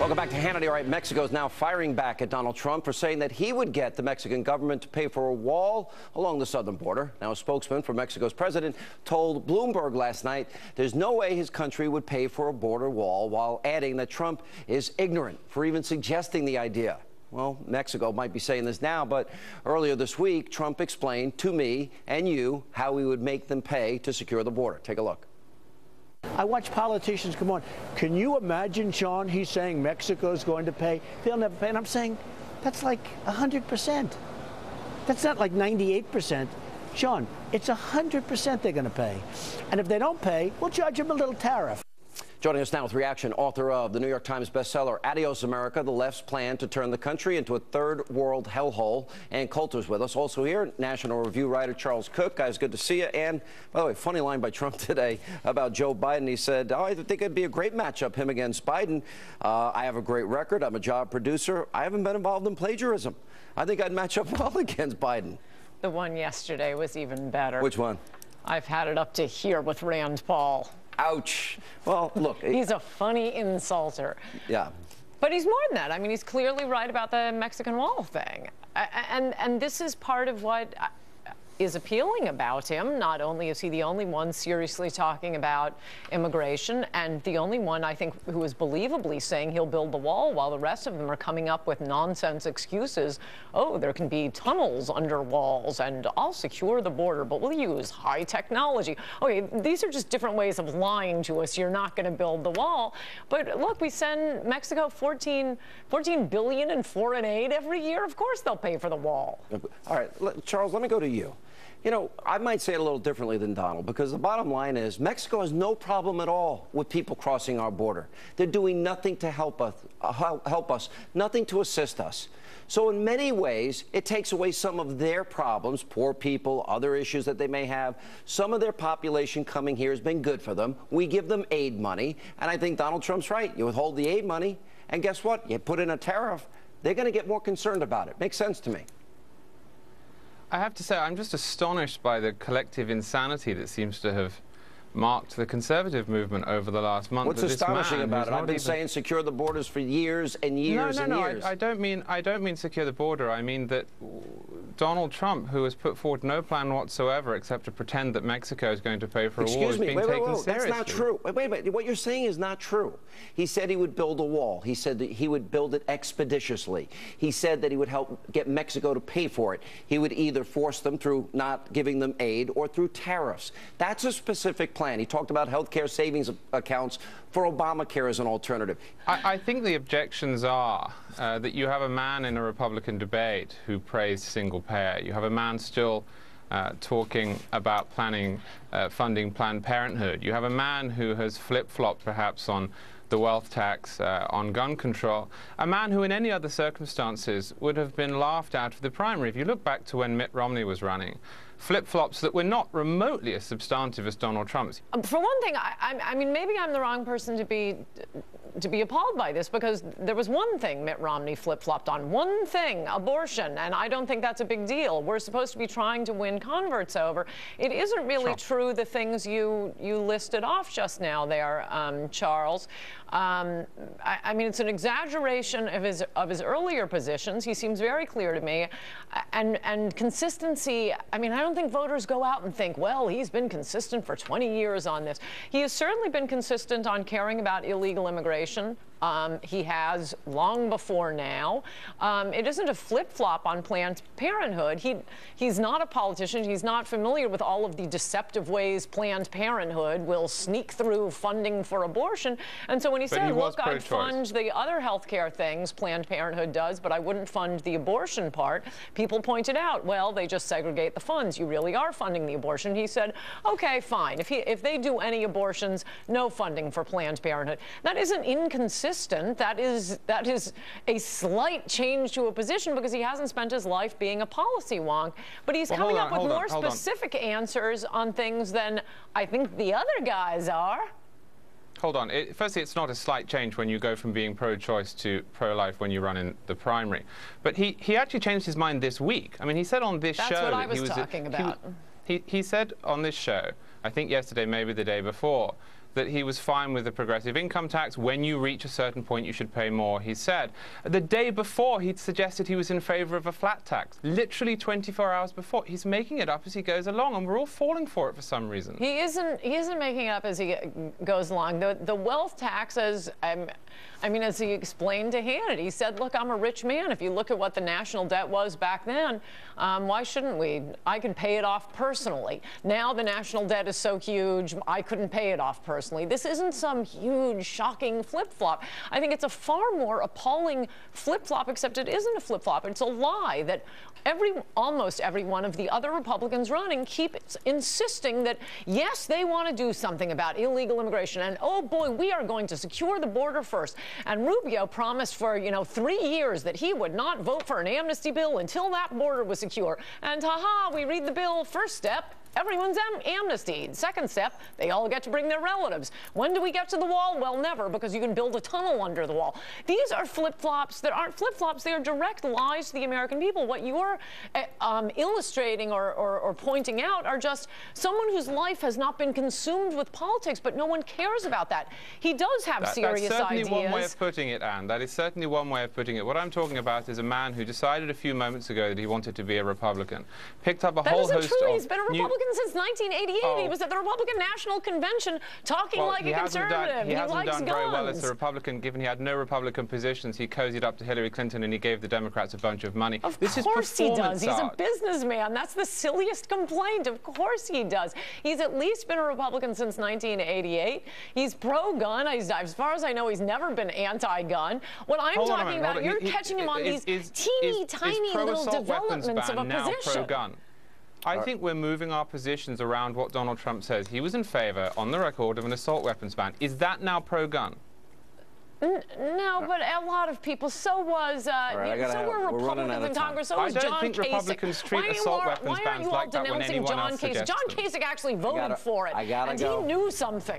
Welcome back to Hannity. All right, Mexico is now firing back at Donald Trump for saying that he would get the Mexican government to pay for a wall along the southern border. Now, a spokesman for Mexico's president told Bloomberg last night there's no way his country would pay for a border wall, while adding that Trump is ignorant for even suggesting the idea. Well, Mexico might be saying this now, but earlier this week, Trump explained to me and you how we would make them pay to secure the border. Take a look. I watch politicians come on. Can you imagine, Sean, he's saying Mexico's going to pay? They'll never pay. And I'm saying that's like 100%. That's not like 98%. Sean, it's 100% they're going to pay. And if they don't pay, we'll charge them a little tariff. Joining us now with reaction, author of the New York Times bestseller, Adios America, the left's plan to turn the country into a third world hellhole. And Coulter's with us. Also here, National Review writer Charles Cook. Guys, good to see you. And, by the way, funny line by Trump today about Joe Biden. He said, I think it'd be a great matchup, him against Biden. I have a great record. I'm a job producer. I haven't been involved in plagiarism. I think I'd match up well against Biden. The one yesterday was even better. Which one? I've had it up to here with Rand Paul. Ouch. Well, look. He's a funny insulter. Yeah. But he's more than that. I mean, he's clearly right about the Mexican wall thing. And this is part of what is appealing about him. Not only is he the only one seriously talking about immigration, and the only one, I think, who is believably saying he'll build the wall, while the rest of them are coming up with nonsense excuses. Oh, there can be tunnels under walls, and I'll secure the border, but we'll use high technology. Okay, these are just different ways of lying to us. You're not going to build the wall. But look, we send Mexico $14 billion in foreign aid every year. Of course they'll pay for the wall. All right, Charles, let me go to you. You know, I might say it a little differently than Donald, because the bottom line is Mexico has no problem at all with people crossing our border. They're doing nothing to help us, nothing to assist us. So in many ways, it takes away some of their problems, poor people, other issues that they may have. Some of their population coming here has been good for them. We give them aid money, and I think Donald Trump's right. You withhold the aid money, and guess what? You put in a tariff, they're going to get more concerned about it. Makes sense to me. I have to say, I'm just astonished by the collective insanity that seems to have marked the conservative movement over the last month. What's astonishing about it? I've been saying secure the borders for years and years and years. I don't mean secure the border. I mean that Donald Trump, who has put forward no plan whatsoever except to pretend that Mexico is going to pay for a wall, is being taken seriously. That's not true. Wait a minute. What you're saying is not true. He said he would build a wall. He said that he would build it expeditiously. He said that he would help get Mexico to pay for it. He would either force them through not giving them aid or through tariffs. That's a specific plan. He talked about health care savings accounts for Obamacare as an alternative. I think the objections are that you have a man in a Republican debate who praised single payer. You have a man still talking about funding Planned Parenthood. You have a man who has flip-flopped perhaps on the wealth tax, on gun control, a man who in any other circumstances would have been laughed out of the primary. If you look back to when Mitt Romney was running, flip-flops that were not remotely as substantive as Donald Trump's. For one thing, I mean, maybe I'm the wrong person to be appalled by this, because there was one thing Mitt Romney flip-flopped on, one thing, abortion, and I don't think that's a big deal. We're supposed to be trying to win converts over. It isn't really true, the things you listed off just now there, Charles. I mean, it's an exaggeration of his earlier positions. He seems very clear to me, and consistency. I mean, I don't think voters go out and think, well, he's been consistent for 20 years on this. He has certainly been consistent on caring about illegal immigration. He has long before now. It isn't a flip-flop on Planned Parenthood. He's not a politician. He's not familiar with all of the deceptive ways Planned Parenthood will sneak through funding for abortion. And so when he said, look, I'd fund the other health care things Planned Parenthood does, but I wouldn't fund the abortion part, people pointed out, well, they just segregate the funds. You really are funding the abortion. He said, okay, fine. If they do any abortions, no funding for Planned Parenthood. That isn't inconsistent. That is a slight change to a position, because he hasn't spent his life being a policy wonk, but he's coming up with more specific answers on things than I think the other guys are. Hold on. Firstly, it's not a slight change when you go from being pro-choice to pro-life when you run in the primary. But he actually changed his mind this week. I mean, he said on this show... That's what I was talking about. He said on this show, I think yesterday, maybe the day before, that he was fine with the progressive income tax. When you reach a certain point, you should pay more, he said. The day before, he'd suggested he was in favor of a flat tax. Literally 24 hours before. He's making it up as he goes along, and we're all falling for it for some reason. He isn't making it up as he goes along. The wealth tax, as he explained to Hannity, he said, look, I'm a rich man. If you look at what the national debt was back then, why shouldn't we? I can pay it off personally. Now the national debt is so huge, I couldn't pay it off personally. This isn't some huge, shocking flip-flop. I think it's a far more appalling flip-flop, except it isn't a flip-flop. It's a lie that almost every one of the other Republicans running keeps insisting that, yes, they want to do something about illegal immigration. And, oh, boy, we are going to secure the border first. And Rubio promised for, 3 years that he would not vote for an amnesty bill until that border was secure. And, ha-ha, we read the bill. First step, everyone's amnestied. Second step, they all get to bring their relatives. When do we get to the wall? Well, never, because you can build a tunnel under the wall. These are flip-flops that aren't flip-flops. They are direct lies to the American people. What you're illustrating or pointing out are just someone whose life has not been consumed with politics, but no one cares about that. He does have serious ideas. That's certainly one way of putting it, Anne. That is certainly one way of putting it. What I'm talking about is a man who decided a few moments ago that he wanted to be a Republican, picked up a whole host of... That isn't true. He's been a Republican since 1988. Oh. He was at the Republican National Convention talking like a conservative. He hasn't likes done guns. very well as a Republican, given he had no Republican positions. He cozied up to Hillary Clinton and he gave the Democrats a bunch of money. Of course he does. He's a businessman. That's the silliest complaint. Of course he does. He's at least been a Republican since 1988. He's pro-gun. As far as I know, he's never been anti-gun. What I'm talking about, you're catching him on these teeny tiny little developments of a position. Pro-gun? I think we're moving our positions around what Donald Trump says. He was in favor, on the record, of an assault weapons ban. Is that now pro-gun? No, but a lot of people. So was. So were Republicans in Congress. So was John Kasich. I don't think Republicans treat assault weapons bans like that when anyone else suggests them. John Kasich actually voted for it, and he knew something.